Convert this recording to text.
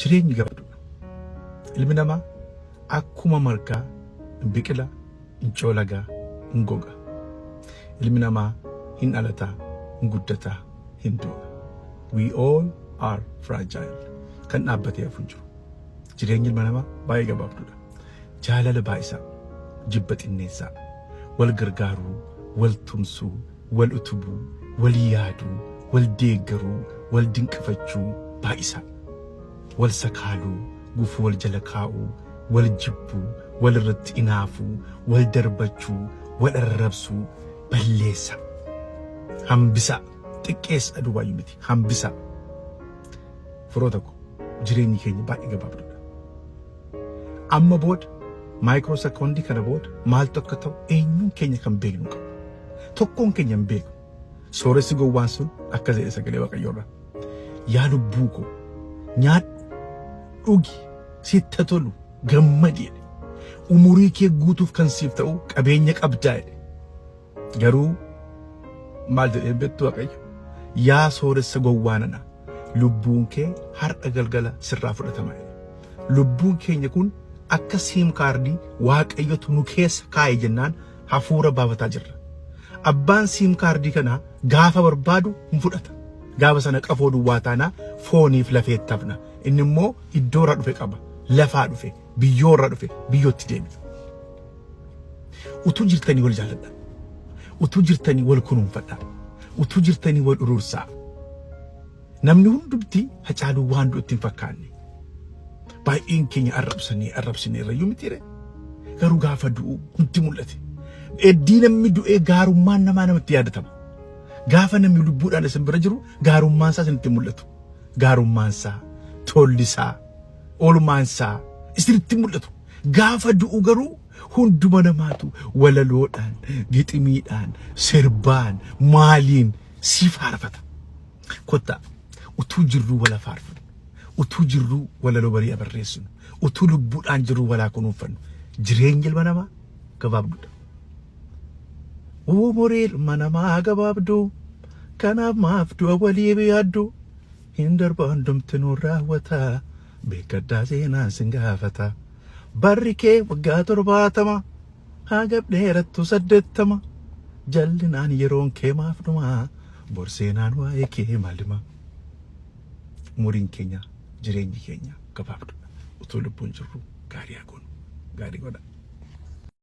jireenyi gabaadha. Ilmi namaa akkuma margaa biqila, hin coolagaa, hin goga. Ilmi namaa hin dhalataa, hin guddataa, hin du'a. We all are fragile. Kan dhaabbatee hafu jiru. Jireenyi ilma namaa baay'ee gabaabduudha. Jaalala baay'isaa, jibba xinneessaa, wal gargaaruu, wal tumsuu, wal utubuu, wal yaaduu, wal deeggaruu, wal dinqifachuu baay'isaa. Wal sakaaluu, gufuu wal jala kaa'uu, wal jibbuu, wal irratti inaafuu, wal darbachuu, wal arrabsuu balleessa. Hambisa, xiqqeessa aduwaayyuu miti, hambisa. Firoota ko jireenyi keenya baay'ee gabaabduudha. Amma booda maayikiroosekondii kana booda maaltu akka ta'u eenyuun keenya kan beeknu qabu. Tokkoon keenya hin beeku. Sooressi gowwaan sun akka jedhe sagalee Waaqayyoorraa. Yaa lubbuu koo nyaadhu, dhugi, sitti tolu, gammadi jedhe. Umurii kee guutuuf kan siif ta'u qabeenya qabdaa jedhe. Garuu maal jedhee beektu Waaqayyo? Yaa sooressa gowwaanana lubbuun kee har'a galgala sirraa fudhatama jedhe. Lubbuun keenya kun akka siim kaardii Waaqayyotu nu keessa kaa'e jennaan hafuura baafataa jirra. Abbaan siim kaardii kana gaafa barbaadu hin fudhata. Gaafa sana qafoo duwwaa taanaa fooniif lafeetti hafna. Inni immoo iddoorra dhufe qaba. Lafaa dhufe, biyyoorra dhufe, biyyootti deemna. Utuu jirtanii wal jaalladhaa. Utuu jirtanii wal kunuunfadhaa. Utuu jirtanii wal urursaa. Namni hundumti Hacaaluu waan du'utti hin fakkaanne. Baay'een keenya arrabsinee irrayyuu mitiire. Garuu gaafa du'u hundi mul'ate. Eddii namni du'ee gaarummaan namaa namatti yaadatama. Gaafa namni lubbuudhaan isin bira jiru gaarummaan isaa isinitti mul'atu. Gaarummaan isaa, tolli isaa, oolmaan isaa isinitti mul'atu. Gaafa du'u garuu hunduma namaatu walaloodhaan, giximiidhaan, sirbaan, maaliin si faarfata. Kottaa utuu jirruu wala faarfannu. Utuu jirruu walaloo barii barreessinu. Utuu lubbuudhaan jirruu walaa kunuunfannu. Jireenyi ilma namaa gabaabduudha. Umurii ilma namaa gabaabduu kanaaf maaf du'a walii yaaddu hin darba hundumti nu raawwata beekaddaa seenaan sin gaafata. Barri kee waggaa 70 haa gabdheerattu 80 jallinaan yeroon kee maaf dhuma borseenaan waa'ee kee maalima. Umuriin keenya jireenyi keenya gabaabduudha. Utuu lubbuun jirru gaarii haa goonu, gaarii godha.